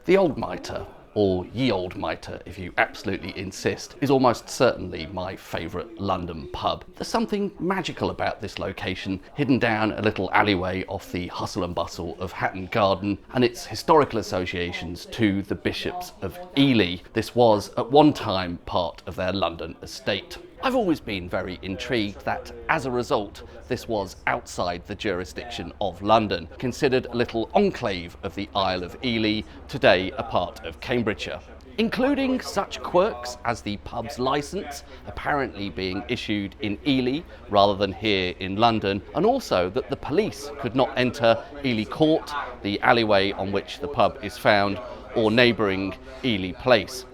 The Old Mitre, or Ye Olde Mitre if you absolutely insist, is almost certainly my favourite London pub. There's something magical about this location, hidden down a little alleyway off the hustle and bustle of Hatton Garden, and its historical associations to the bishops of Ely. This was at one time part of their London estate. I've always been very intrigued that, as a result, this was outside the jurisdiction of London, considered a little enclave of the Isle of Ely, today a part of Cambridgeshire. Including such quirks as the pub's licence apparently being issued in Ely rather than here in London, and also that the police could not enter Ely Court, the alleyway on which the pub is found, or neighbouring Ely Palace.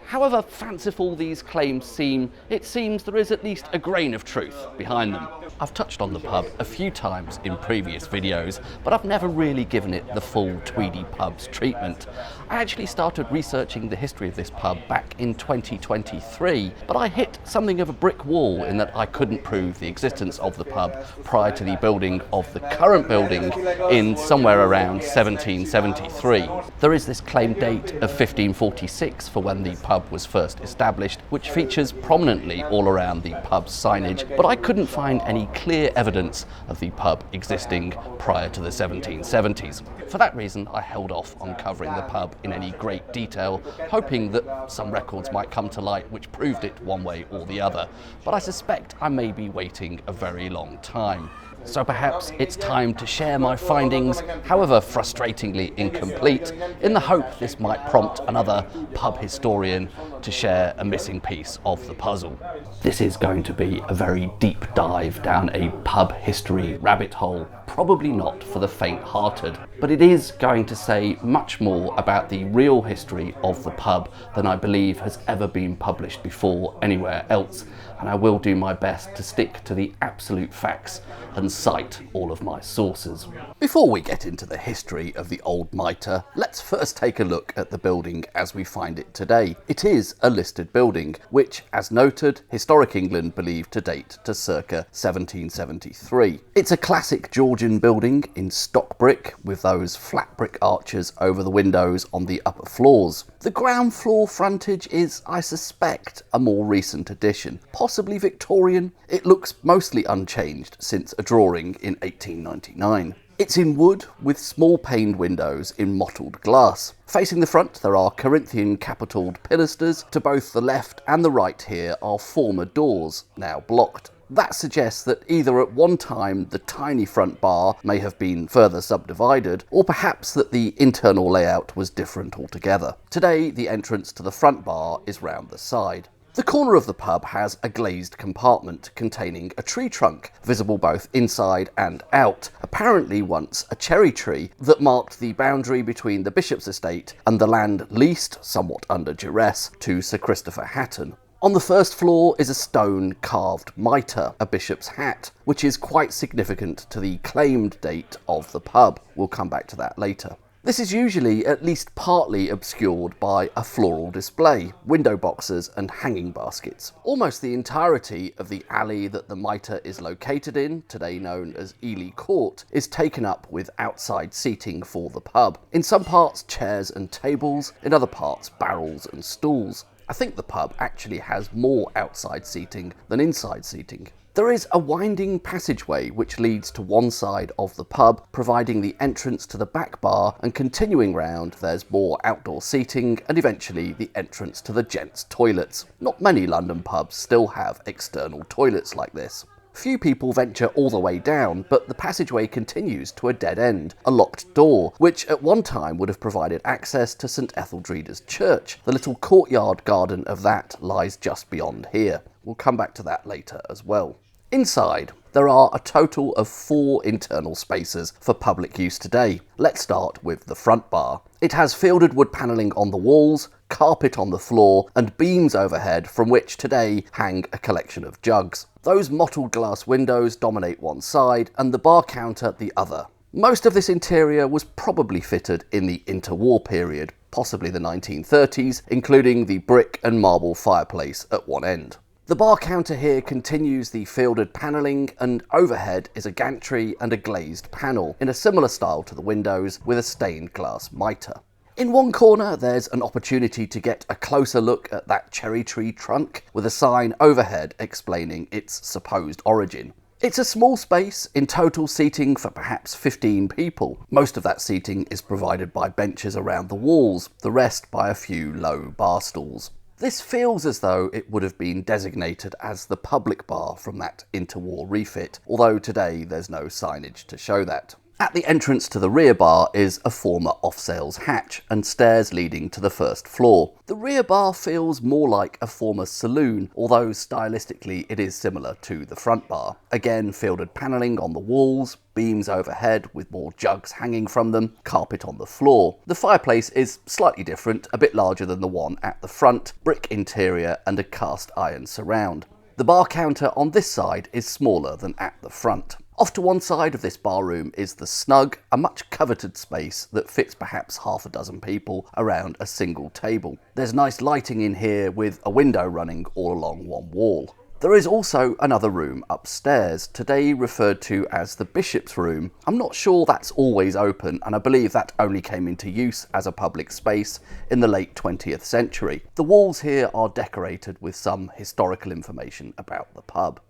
However fanciful these claims seem, it seems there is at least a grain of truth behind them. I've touched on the pub a few times in previous videos, but I've never really given it the full Tweedy Pubs treatment. I actually started researching the history of this pub back in 2023, but I hit something of a brick wall in that I couldn't prove the existence of the pub prior to the building of the current building in somewhere around 1773. There is this claimed date of 1546 for when the pub was first established, which features prominently all around the pub's signage, but I couldn't find any clear evidence of the pub existing prior to the 1770s. For that reason, I held off on covering the pub in any great detail, hoping that some records might come to light which proved it one way or the other, but I suspect I may be waiting a very long time. So perhaps it's time to share my findings, however frustratingly incomplete, in the hope this might prompt another pub historian to share a missing piece of the puzzle. This is going to be a very deep dive down a pub history rabbit hole, probably not for the faint-hearted, but it is going to say much more about the real history of the pub than I believe has ever been published before anywhere else, and I will do my best to stick to the absolute facts and cite all of my sources. Before we get into the history of the Old Mitre, let's first take a look at the building as we find it today. It is a listed building, which, as noted, Historic England believed to date to circa 1773. It's a classic Georgian building in stock brick, with those flat brick arches over the windows on the upper floors. The ground floor frontage is, I suspect, a more recent addition, possibly Victorian. It looks mostly unchanged since a drawing in 1899. It's in wood with small paned windows in mottled glass. Facing the front there are Corinthian capitalled pilasters. To both the left and the right here are former doors, now blocked. That suggests that either at one time the tiny front bar may have been further subdivided, or perhaps that the internal layout was different altogether. Today the entrance to the front bar is round the side. The corner of the pub has a glazed compartment containing a tree trunk, visible both inside and out, apparently once a cherry tree that marked the boundary between the bishop's estate and the land leased, somewhat under duress, to Sir Christopher Hatton. On the first floor is a stone carved mitre, a bishop's hat, which is quite significant to the claimed date of the pub. We'll come back to that later. This is usually at least partly obscured by a floral display, window boxes and hanging baskets. Almost the entirety of the alley that the mitre is located in, today known as Ely Court, is taken up with outside seating for the pub. In some parts chairs and tables, in other parts barrels and stools. I think the pub actually has more outside seating than inside seating. There is a winding passageway which leads to one side of the pub, providing the entrance to the back bar, and continuing round there's more outdoor seating and eventually the entrance to the gents' toilets. Not many London pubs still have external toilets like this. Few people venture all the way down, but the passageway continues to a dead end, a locked door, which at one time would have provided access to St Etheldreda's Church. The little courtyard garden of that lies just beyond here. We'll come back to that later as well. Inside, there are a total of 4 internal spaces for public use today. Let's start with the front bar. It has fielded wood panelling on the walls, carpet on the floor, and beams overhead from which today hang a collection of jugs. Those mottled glass windows dominate one side and the bar counter the other. Most of this interior was probably fitted in the interwar period, possibly the 1930s, including the brick and marble fireplace at one end. The bar counter here continues the fielded panelling, and overhead is a gantry and a glazed panel in a similar style to the windows with a stained glass mitre. In one corner, there's an opportunity to get a closer look at that cherry tree trunk with a sign overhead explaining its supposed origin. It's a small space, in total seating for perhaps 15 people. Most of that seating is provided by benches around the walls, the rest by a few low bar stools. This feels as though it would have been designated as the public bar from that interwar refit, although today there's no signage to show that. At the entrance to the rear bar is a former off-sales hatch and stairs leading to the first floor. The rear bar feels more like a former saloon, although stylistically it is similar to the front bar. Again, fielded panelling on the walls, beams overhead with more jugs hanging from them, carpet on the floor. The fireplace is slightly different, a bit larger than the one at the front, brick interior and a cast iron surround. The bar counter on this side is smaller than at the front. Off to one side of this bar room is the snug, a much coveted space that fits perhaps half a dozen people around a single table. There's nice lighting in here with a window running all along one wall. There is also another room upstairs, today referred to as the Bishop's Room. I'm not sure that's always open, and I believe that only came into use as a public space in the late 20th century. The walls here are decorated with some historical information about the pub.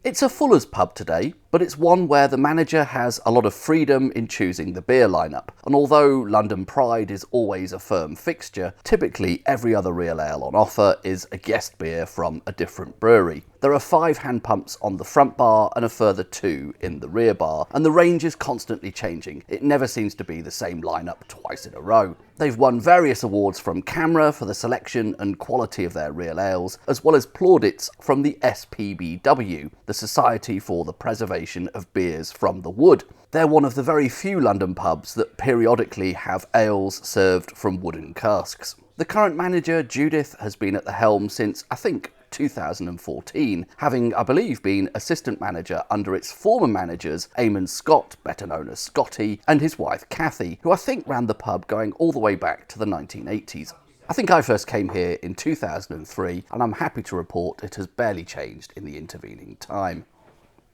It's a fuller's pub today, but it's one where the manager has a lot of freedom in choosing the beer lineup, and although London Pride is always a firm fixture, typically every other real ale on offer is a guest beer from a different brewery. There are 5 hand pumps on the front bar and a further 2 in the rear bar, and the range is constantly changing. It never seems to be the same lineup twice in a row. They've won various awards from CAMRA for the selection and quality of their real ales, as well as plaudits from the SPBW, the Society for the Preservation of Beers from the Wood. They're one of the very few London pubs that periodically have ales served from wooden casks. The current manager, Judith, has been at the helm since, I think, 2014, having, I believe, been assistant manager under its former managers, Eamon Scott, better known as Scotty, and his wife Kathy, who I think ran the pub going all the way back to the 1980s. I think I first came here in 2003, and I'm happy to report it has barely changed in the intervening time.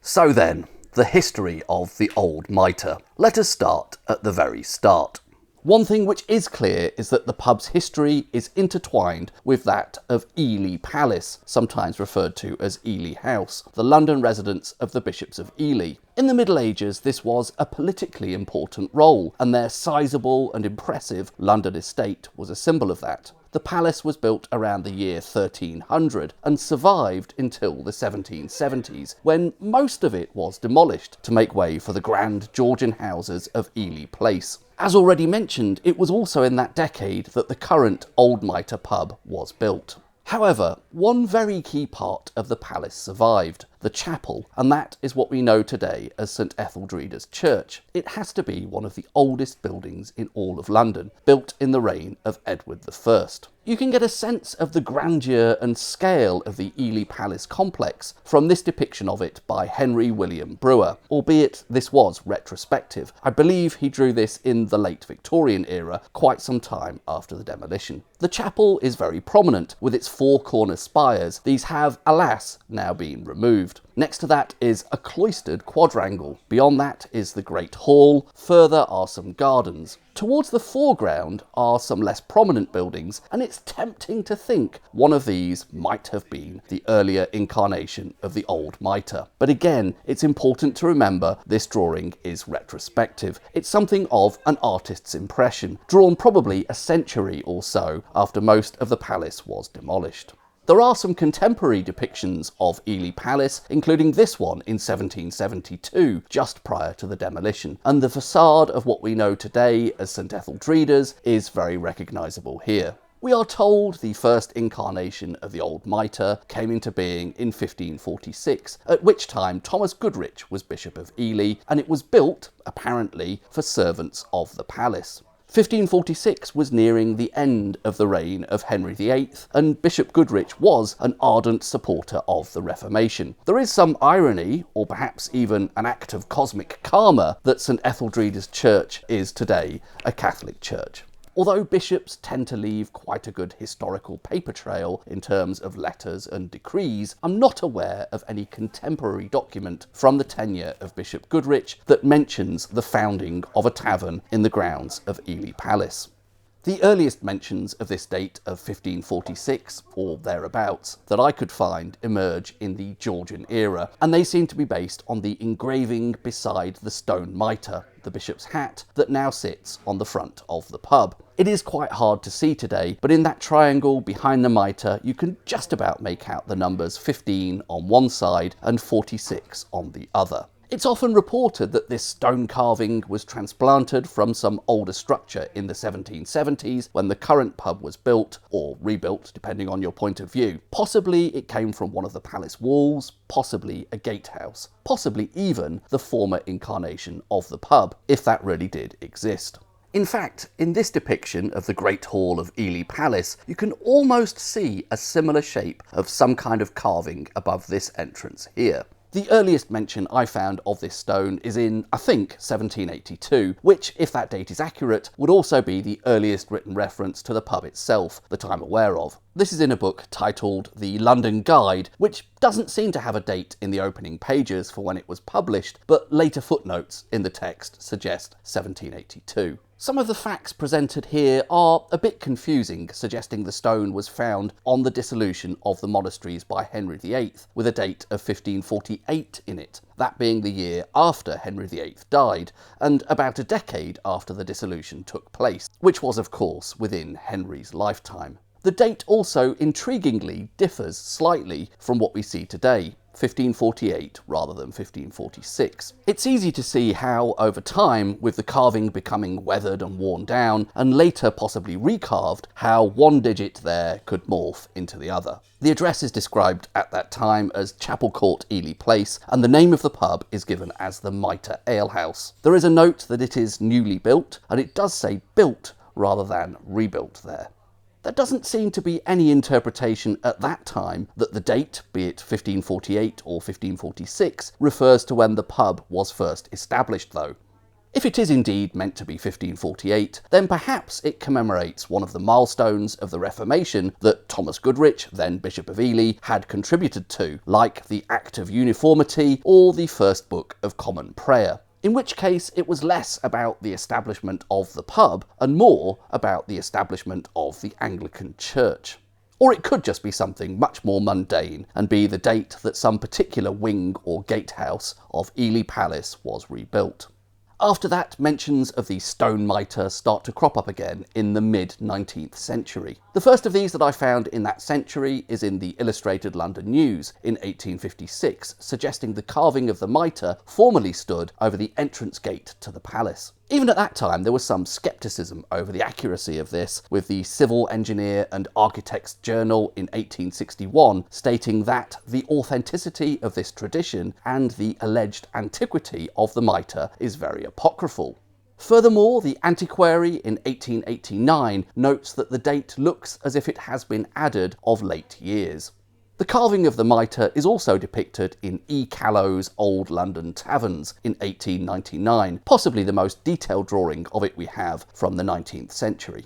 So then, the history of the Old Mitre. Let us start at the very start. One thing which is clear is that the pub's history is intertwined with that of Ely Palace, sometimes referred to as Ely House, the London residence of the Bishops of Ely. In the Middle Ages, this was a politically important role, and their sizable and impressive London estate was a symbol of that. The palace was built around the year 1300 and survived until the 1770s, when most of it was demolished to make way for the grand Georgian houses of Ely Palace. As already mentioned, it was also in that decade that the current Old Mitre pub was built. However, one very key part of the palace survived, the chapel, and that is what we know today as St Etheldreda's Church. It has to be one of the oldest buildings in all of London, built in the reign of Edward I. You can get a sense of the grandeur and scale of the Ely Palace complex from this depiction of it by Henry William Brewer, albeit this was retrospective. I believe he drew this in the late Victorian era, quite some time after the demolition. The chapel is very prominent, with its 4 corner spires. These have, alas, now been removed. Next to that is a cloistered quadrangle. Beyond that is the Great Hall. Further are some gardens. Towards the foreground are some less prominent buildings, and it's tempting to think one of these might have been the earlier incarnation of the Old Mitre. But again, it's important to remember this drawing is retrospective. It's something of an artist's impression, drawn probably a century or so after most of the palace was demolished. There are some contemporary depictions of Ely Palace, including this one in 1772, just prior to the demolition, and the facade of what we know today as St Etheldreda's is very recognisable here. We are told the first incarnation of the Old Mitre came into being in 1546, at which time Thomas Goodrich was Bishop of Ely, and it was built, apparently, for servants of the palace. 1546 was nearing the end of the reign of Henry VIII, and Bishop Goodrich was an ardent supporter of the Reformation. There is some irony, or perhaps even an act of cosmic karma, that St Etheldreda's Church is today a Catholic church. Although bishops tend to leave quite a good historical paper trail in terms of letters and decrees, I'm not aware of any contemporary document from the tenure of Bishop Goodrich that mentions the founding of a tavern in the grounds of Ely Palace. The earliest mentions of this date of 1546, or thereabouts, that I could find emerge in the Georgian era, and they seem to be based on the engraving beside the stone mitre, the bishop's hat, that now sits on the front of the pub. It is quite hard to see today, but in that triangle behind the mitre you can just about make out the numbers 15 on one side and 46 on the other. It's often reported that this stone carving was transplanted from some older structure in the 1770s when the current pub was built, or rebuilt depending on your point of view. Possibly it came from one of the palace walls, possibly a gatehouse, possibly even the former incarnation of the pub, if that really did exist. In fact, in this depiction of the Great Hall of Ely Palace, you can almost see a similar shape of some kind of carving above this entrance here. The earliest mention I found of this stone is in, I think, 1782, which, if that date is accurate, would also be the earliest written reference to the pub itself that I'm aware of. This is in a book titled The London Guide, which doesn't seem to have a date in the opening pages for when it was published, but later footnotes in the text suggest 1782. Some of the facts presented here are a bit confusing, suggesting the stone was found on the dissolution of the monasteries by Henry VIII, with a date of 1548 in it, that being the year after Henry VIII died, and about a decade after the dissolution took place, which was of course within Henry's lifetime. The date also intriguingly differs slightly from what we see today, 1548 rather than 1546. It's easy to see how, over time, with the carving becoming weathered and worn down, and later possibly recarved, how one digit there could morph into the other. The address is described at that time as Chapel Court, Ely Place, and the name of the pub is given as the Mitre Ale House. There is a note that it is newly built, and it does say built rather than rebuilt there. There doesn't seem to be any interpretation at that time that the date, be it 1548 or 1546, refers to when the pub was first established though. If it is indeed meant to be 1548, then perhaps it commemorates one of the milestones of the Reformation that Thomas Goodrich, then Bishop of Ely, had contributed to, like the Act of Uniformity or the First Book of Common Prayer. In which case it was less about the establishment of the pub and more about the establishment of the Anglican Church. Or it could just be something much more mundane and be the date that some particular wing or gatehouse of Ely Palace was rebuilt. After that, mentions of the stone mitre start to crop up again in the mid-19th century. The first of these that I found in that century is in the Illustrated London News in 1856, suggesting the carving of the mitre formerly stood over the entrance gate to the palace. Even at that time, there was some scepticism over the accuracy of this, with the Civil Engineer and Architect's Journal in 1861 stating that the authenticity of this tradition and the alleged antiquity of the mitre is very apocryphal. Furthermore, the Antiquary in 1889 notes that the date looks as if it has been added of late years. The carving of the mitre is also depicted in E. Callow's Old London Taverns in 1899, possibly the most detailed drawing of it we have from the 19th century.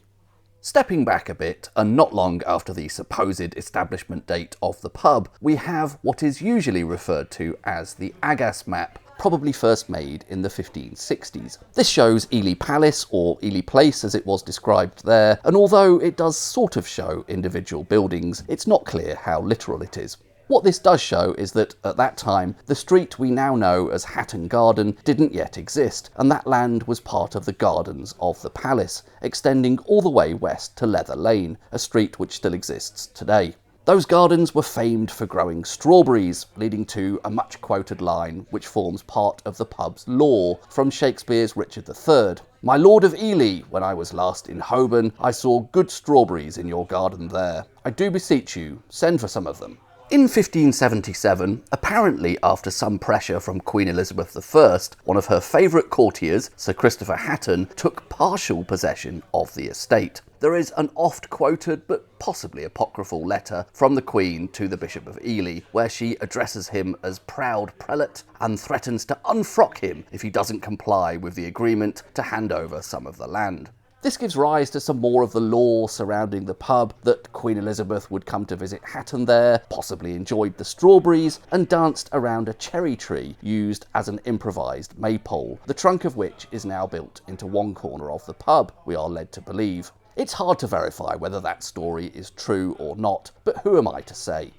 Stepping back a bit, and not long after the supposed establishment date of the pub, we have what is usually referred to as the Agas Map, probably first made in the 1560s. This shows Ely Palace, or Ely Place as it was described there, and although it does sort of show individual buildings, it's not clear how literal it is. What this does show is that, at that time, the street we now know as Hatton Garden didn't yet exist, and that land was part of the gardens of the palace, extending all the way west to Leather Lane, a street which still exists today. Those gardens were famed for growing strawberries, leading to a much-quoted line which forms part of the pub's lore from Shakespeare's Richard III. "My Lord of Ely, when I was last in Holborn, I saw good strawberries in your garden there. I do beseech you, send for some of them." In 1577, apparently after some pressure from Queen Elizabeth I, one of her favourite courtiers, Sir Christopher Hatton, took partial possession of the estate. There is an oft-quoted but possibly apocryphal letter from the Queen to the Bishop of Ely, where she addresses him as proud prelate and threatens to unfrock him if he doesn't comply with the agreement to hand over some of the land. This gives rise to some more of the lore surrounding the pub, that Queen Elizabeth would come to visit Hatton there, possibly enjoyed the strawberries, and danced around a cherry tree used as an improvised maypole, the trunk of which is now built into one corner of the pub, we are led to believe. It's hard to verify whether that story is true or not, but who am I to say?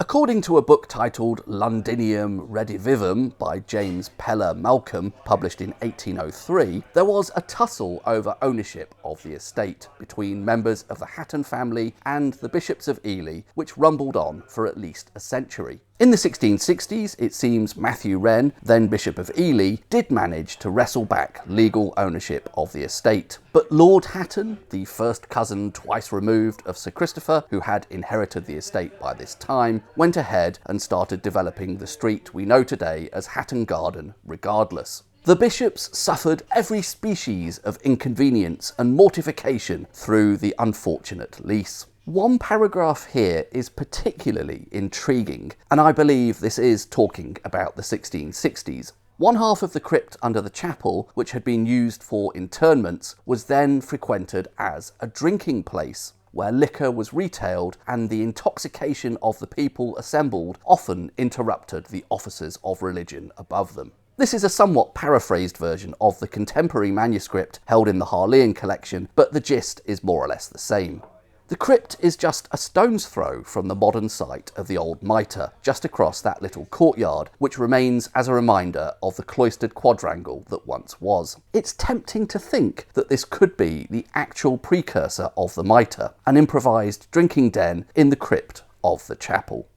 According to a book titled Londinium Redivivum by James Peller Malcolm, published in 1803, there was a tussle over ownership of the estate between members of the Hatton family and the bishops of Ely, which rumbled on for at least a century. In the 1660s, it seems Matthew Wren, then Bishop of Ely, did manage to wrestle back legal ownership of the estate. But Lord Hatton, the first cousin twice removed of Sir Christopher, who had inherited the estate by this time, went ahead and started developing the street we know today as Hatton Garden regardless. The bishops suffered every species of inconvenience and mortification through the unfortunate lease. One paragraph here is particularly intriguing, and I believe this is talking about the 1660s. One half of the crypt under the chapel, which had been used for interments, was then frequented as a drinking place, where liquor was retailed and the intoxication of the people assembled often interrupted the officers of religion above them. This is a somewhat paraphrased version of the contemporary manuscript held in the Harleian collection, but the gist is more or less the same. The crypt is just a stone's throw from the modern site of the Old Mitre, just across that little courtyard, which remains as a reminder of the cloistered quadrangle that once was. It's tempting to think that this could be the actual precursor of the Mitre, an improvised drinking den in the crypt of the chapel.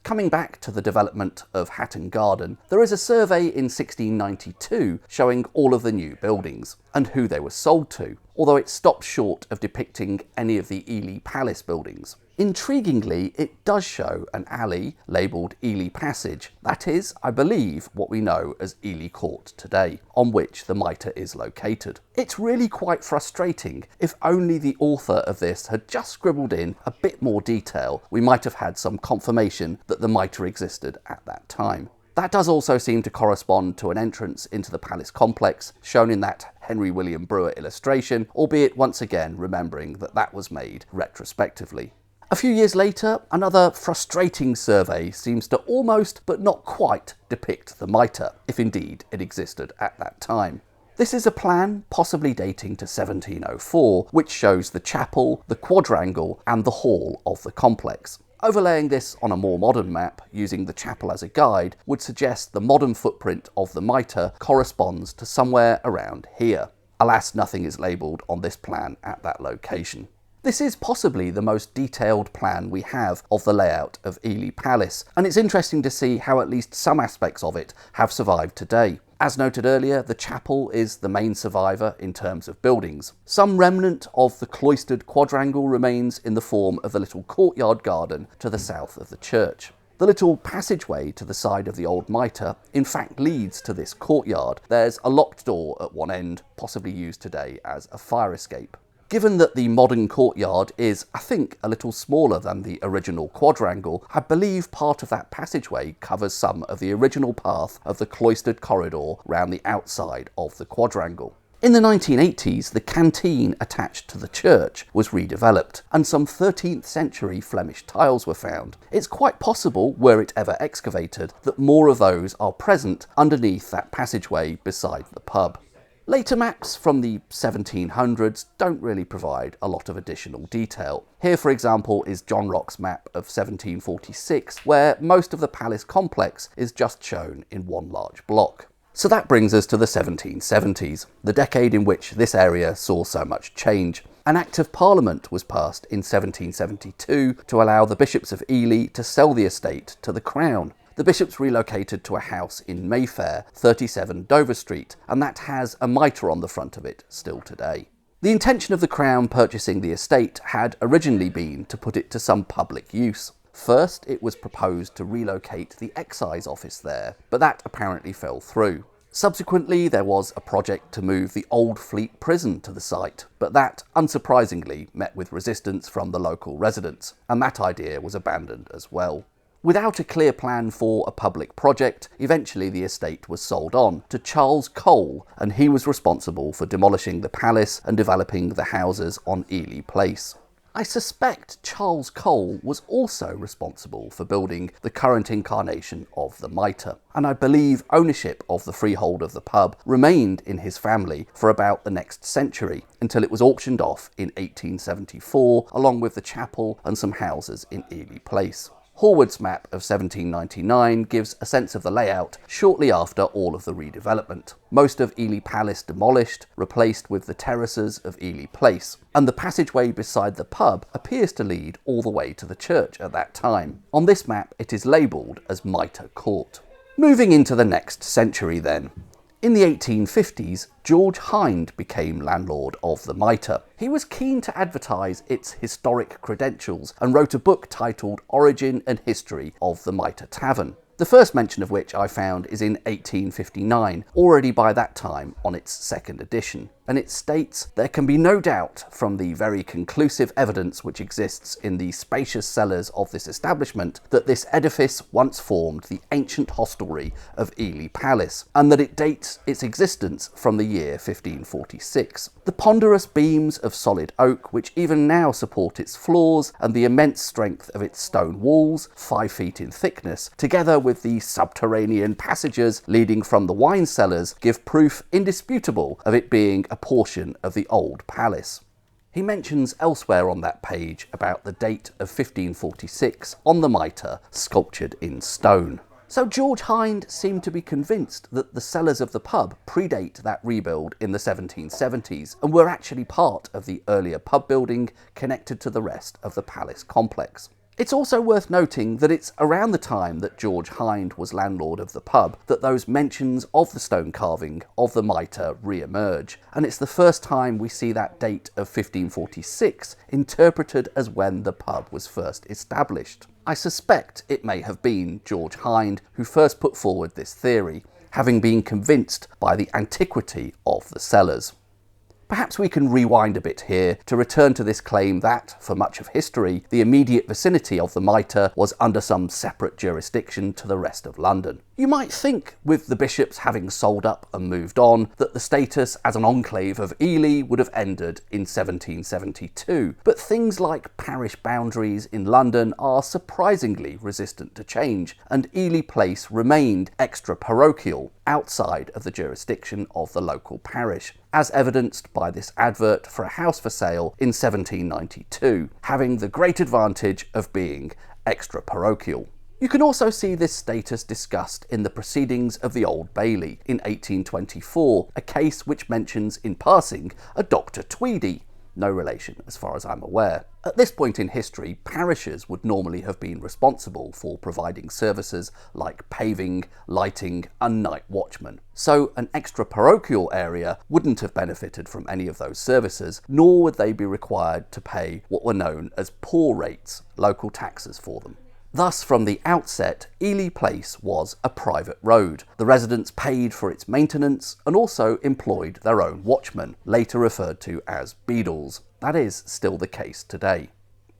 Coming back to the development of Hatton Garden, there is a survey in 1692 showing all of the new buildings and who they were sold to, although it stopped short of depicting any of the Ely Palace buildings. Intriguingly, it does show an alley labelled Ely Passage, that is, I believe, what we know as Ely Court today, on which the Mitre is located. It's really quite frustrating. If only the author of this had just scribbled in a bit more detail, we might have had some confirmation that the Mitre existed at that time. That does also seem to correspond to an entrance into the palace complex, shown in that Henry William Brewer illustration, albeit once again remembering that that was made retrospectively. A few years later, another frustrating survey seems to almost, but not quite, depict the Mitre, if indeed it existed at that time. This is a plan, possibly dating to 1704, which shows the chapel, the quadrangle, and the hall of the complex. Overlaying this on a more modern map, using the chapel as a guide, would suggest the modern footprint of the Mitre corresponds to somewhere around here. Alas, nothing is labelled on this plan at that location. This is possibly the most detailed plan we have of the layout of Ely Palace, and it's interesting to see how at least some aspects of it have survived today. As noted earlier, the chapel is the main survivor in terms of buildings. Some remnant of the cloistered quadrangle remains in the form of the little courtyard garden to the south of the church. The little passageway to the side of the old Mitre in fact leads to this courtyard. There's a locked door at one end, possibly used today as a fire escape. Given that the modern courtyard is, I think, a little smaller than the original quadrangle, I believe part of that passageway covers some of the original path of the cloistered corridor round the outside of the quadrangle. In the 1980s, the canteen attached to the church was redeveloped, and some 13th century Flemish tiles were found. It's quite possible, were it ever excavated, that more of those are present underneath that passageway beside the pub. Later maps from the 1700s don't really provide a lot of additional detail. Here, for example, is John Rock's map of 1746, where most of the palace complex is just shown in one large block. So that brings us to the 1770s, the decade in which this area saw so much change. An Act of Parliament was passed in 1772 to allow the bishops of Ely to sell the estate to the Crown. The bishops relocated to a house in Mayfair, 37 Dover Street, and that has a mitre on the front of it still today. The intention of the Crown purchasing the estate had originally been to put it to some public use. First, it was proposed to relocate the excise office there, but that apparently fell through. Subsequently, there was a project to move the Old Fleet Prison to the site, but that, unsurprisingly, met with resistance from the local residents, and that idea was abandoned as well. Without a clear plan for a public project, eventually the estate was sold on to Charles Cole, and he was responsible for demolishing the palace and developing the houses on Ely Place. I suspect Charles Cole was also responsible for building the current incarnation of the Mitre, and I believe ownership of the freehold of the pub remained in his family for about the next century, until it was auctioned off in 1874, along with the chapel and some houses in Ely Place. Horwood's map of 1799 gives a sense of the layout shortly after all of the redevelopment. Most of Ely Palace demolished, replaced with the terraces of Ely Place, and the passageway beside the pub appears to lead all the way to the church at that time. On this map it is labelled as Mitre Court. Moving into the next century then. In the 1850s, George Hind became landlord of the Mitre. He was keen to advertise its historic credentials and wrote a book titled Origin and History of the Mitre Tavern. The first mention of which I found is in 1859, already by that time on its second edition. And it states, "There can be no doubt from the very conclusive evidence which exists in the spacious cellars of this establishment that this edifice once formed the ancient hostelry of Ely Palace, and that it dates its existence from the year 1546. The ponderous beams of solid oak which even now support its floors, and the immense strength of its stone walls, 5 feet in thickness, together with the subterranean passages leading from the wine cellars, give proof indisputable of it being a portion of the old palace." He mentions elsewhere on that page about the date of 1546 on the Mitre sculptured in stone. So George Hind seemed to be convinced that the cellars of the pub predate that rebuild in the 1770s and were actually part of the earlier pub building connected to the rest of the palace complex. It's also worth noting that it's around the time that George Hind was landlord of the pub that those mentions of the stone carving of the Mitre re-emerge, and it's the first time we see that date of 1546 interpreted as when the pub was first established. I suspect it may have been George Hind who first put forward this theory, having been convinced by the antiquity of the cellars. Perhaps we can rewind a bit here to return to this claim that, for much of history, the immediate vicinity of the Mitre was under some separate jurisdiction to the rest of London. You might think, with the bishops having sold up and moved on, that the status as an enclave of Ely would have ended in 1772, but things like parish boundaries in London are surprisingly resistant to change, and Ely Place remained extra-parochial, outside of the jurisdiction of the local parish, as evidenced by this advert for a house for sale in 1792, having the great advantage of being extra-parochial. You can also see this status discussed in the Proceedings of the Old Bailey in 1824, a case which mentions in passing a Dr. Tweedy, no relation as far as I'm aware. At this point in history, parishes would normally have been responsible for providing services like paving, lighting and night watchmen. So an extra-parochial area wouldn't have benefited from any of those services, nor would they be required to pay what were known as poor rates, local taxes for them. Thus, from the outset, Ely Place was a private road. The residents paid for its maintenance and also employed their own watchmen, later referred to as beadles. That is still the case today.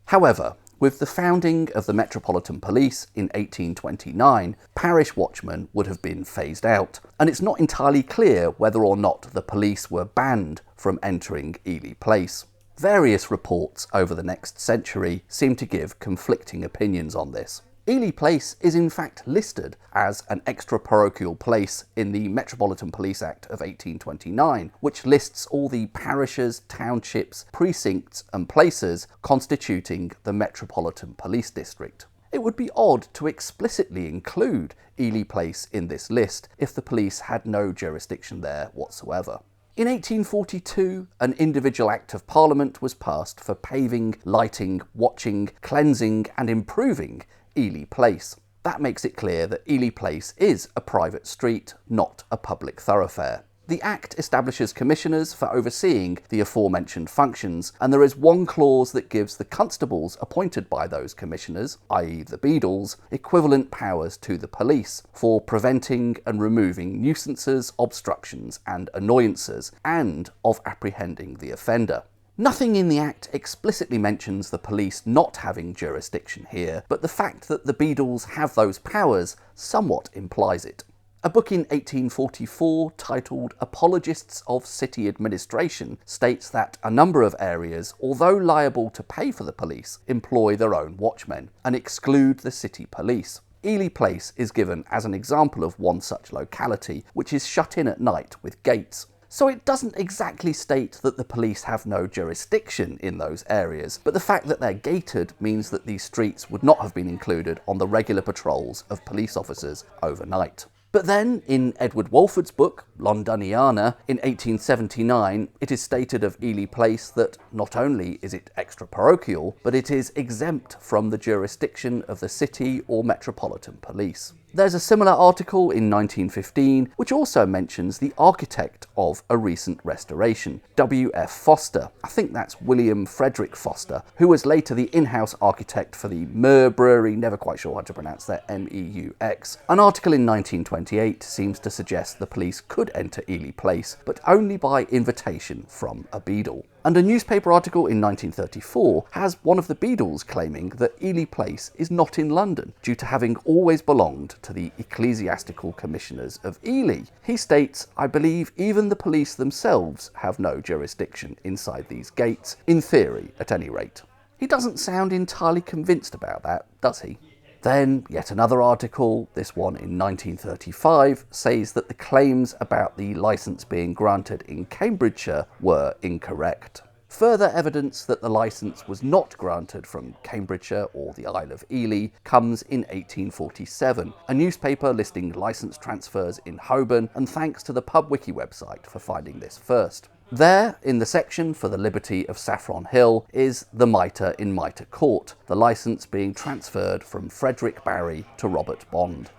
However, with the founding of the Metropolitan Police in 1829, parish watchmen would have been phased out, and it's not entirely clear whether or not the police were banned from entering Ely Place. Various reports over the next century seem to give conflicting opinions on this. Ely Place is in fact listed as an extra-parochial place in the Metropolitan Police Act of 1829, which lists all the parishes, townships, precincts and places constituting the Metropolitan Police District. It would be odd to explicitly include Ely Place in this list if the police had no jurisdiction there whatsoever. In 1842, an individual Act of Parliament was passed for paving, lighting, watching, cleansing and improving Ely Place. That makes it clear that Ely Place is a private street, not a public thoroughfare. The Act establishes commissioners for overseeing the aforementioned functions, and there is one clause that gives the constables appointed by those commissioners, i.e. the beadles, equivalent powers to the police for preventing and removing nuisances, obstructions and annoyances, and of apprehending the offender. Nothing in the Act explicitly mentions the police not having jurisdiction here, but the fact that the beadles have those powers somewhat implies it. A book in 1844 titled Apologists of City Administration states that a number of areas, although liable to pay for the police, employ their own watchmen and exclude the city police. Ely Place is given as an example of one such locality, which is shut in at night with gates. So it doesn't exactly state that the police have no jurisdiction in those areas, but the fact that they're gated means that these streets would not have been included on the regular patrols of police officers overnight. But then, in Edward Walford's book, Londoniana, in 1879, it is stated of Ely Place that not only is it extra-parochial, but it is exempt from the jurisdiction of the city or metropolitan police. There's a similar article in 1915 which also mentions the architect of a recent restoration, W.F. Foster. I think that's William Frederick Foster, who was later the in-house architect for the Meur Brewery, never quite sure how to pronounce that, M-E-U-X. An article in 1928 seems to suggest the police could enter Ely Place, but only by invitation from a beadle. And a newspaper article in 1934 has one of the beadles claiming that Ely Place is not in London, due to having always belonged to the Ecclesiastical Commissioners of Ely. He states, "I believe even the police themselves have no jurisdiction inside these gates, in theory at any rate." He doesn't sound entirely convinced about that, does he? Then, yet another article, this one in 1935, says that the claims about the licence being granted in Cambridgeshire were incorrect. Further evidence that the licence was not granted from Cambridgeshire or the Isle of Ely comes in 1847, a newspaper listing licence transfers in Holborn, and thanks to the PubWiki website for finding this first. There, in the section for the liberty of Saffron Hill, is the Mitre in Mitre Court, the licence being transferred from Frederick Barry to Robert Bond.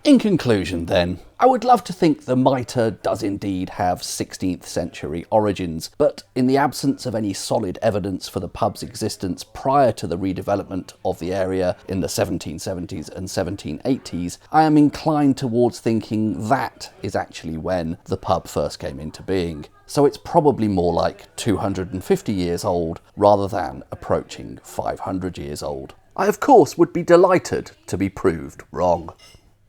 In conclusion then, I would love to think the Mitre does indeed have 16th century origins, but in the absence of any solid evidence for the pub's existence prior to the redevelopment of the area in the 1770s and 1780s, I am inclined towards thinking that is actually when the pub first came into being. So it's probably more like 250 years old rather than approaching 500 years old. I of course would be delighted to be proved wrong.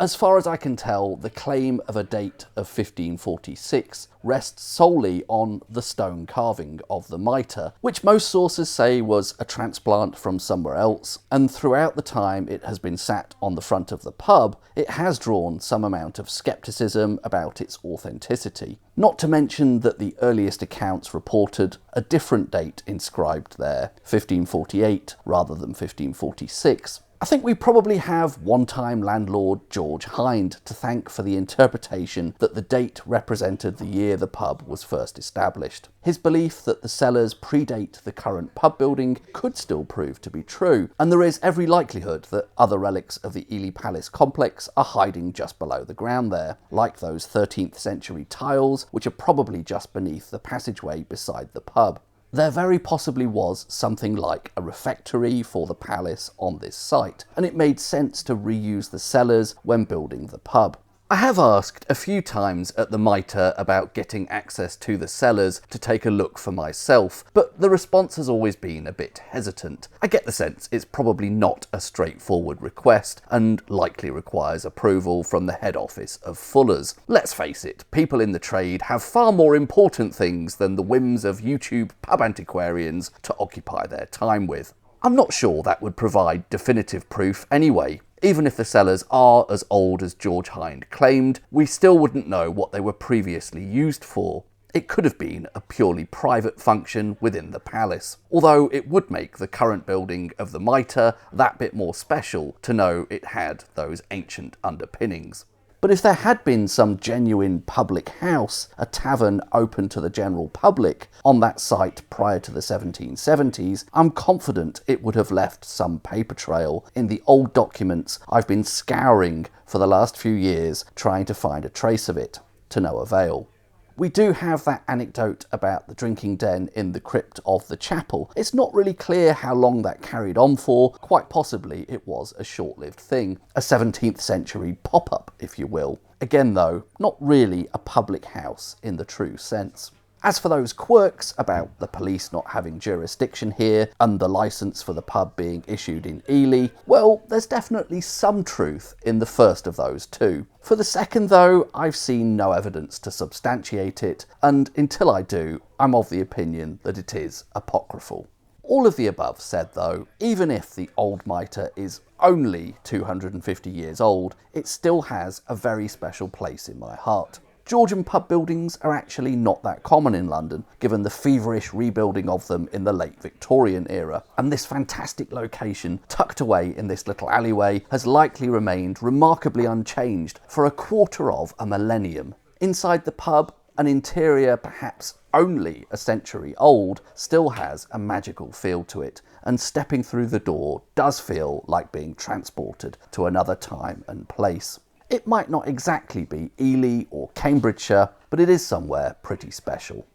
As far as I can tell, the claim of a date of 1546 rests solely on the stone carving of the mitre, which most sources say was a transplant from somewhere else, and throughout the time it has been sat on the front of the pub, it has drawn some amount of scepticism about its authenticity. Not to mention that the earliest accounts reported a different date inscribed there, 1548 rather than 1546. I think we probably have one-time landlord George Hind to thank for the interpretation that the date represented the year the pub was first established. His belief that the cellars predate the current pub building could still prove to be true, and there is every likelihood that other relics of the Ely Palace complex are hiding just below the ground there, like those 13th century tiles which are probably just beneath the passageway beside the pub. There very possibly was something like a refectory for the palace on this site, and it made sense to reuse the cellars when building the pub. I have asked a few times at the Mitre about getting access to the cellars to take a look for myself, but the response has always been a bit hesitant. I get the sense it's probably not a straightforward request and likely requires approval from the head office of Fuller's. Let's face it, people in the trade have far more important things than the whims of YouTube pub antiquarians to occupy their time with. I'm not sure that would provide definitive proof anyway. Even if the cellars are as old as George Hind claimed, we still wouldn't know what they were previously used for. It could have been a purely private function within the palace, although it would make the current building of the Mitre that bit more special to know it had those ancient underpinnings. But if there had been some genuine public house, a tavern open to the general public, on that site prior to the 1770s, I'm confident it would have left some paper trail in the old documents I've been scouring for the last few years trying to find a trace of it, to no avail. We do have that anecdote about the drinking den in the crypt of the chapel. It's not really clear how long that carried on for. Quite possibly it was a short-lived thing. A 17th century pop-up, if you will. Again though, not really a public house in the true sense. As for those quirks about the police not having jurisdiction here and the licence for the pub being issued in Ely, well, there's definitely some truth in the first of those too. For the second though, I've seen no evidence to substantiate it, and until I do, I'm of the opinion that it is apocryphal. All of the above said though, even if the Old Mitre is only 250 years old, it still has a very special place in my heart. Georgian pub buildings are actually not that common in London, given the feverish rebuilding of them in the late Victorian era, and this fantastic location, tucked away in this little alleyway, has likely remained remarkably unchanged for a quarter of a millennium. Inside the pub, an interior perhaps only a century old still has a magical feel to it, and stepping through the door does feel like being transported to another time and place. It might not exactly be Ely or Cambridgeshire, but it is somewhere pretty special.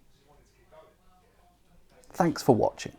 Thanks for watching.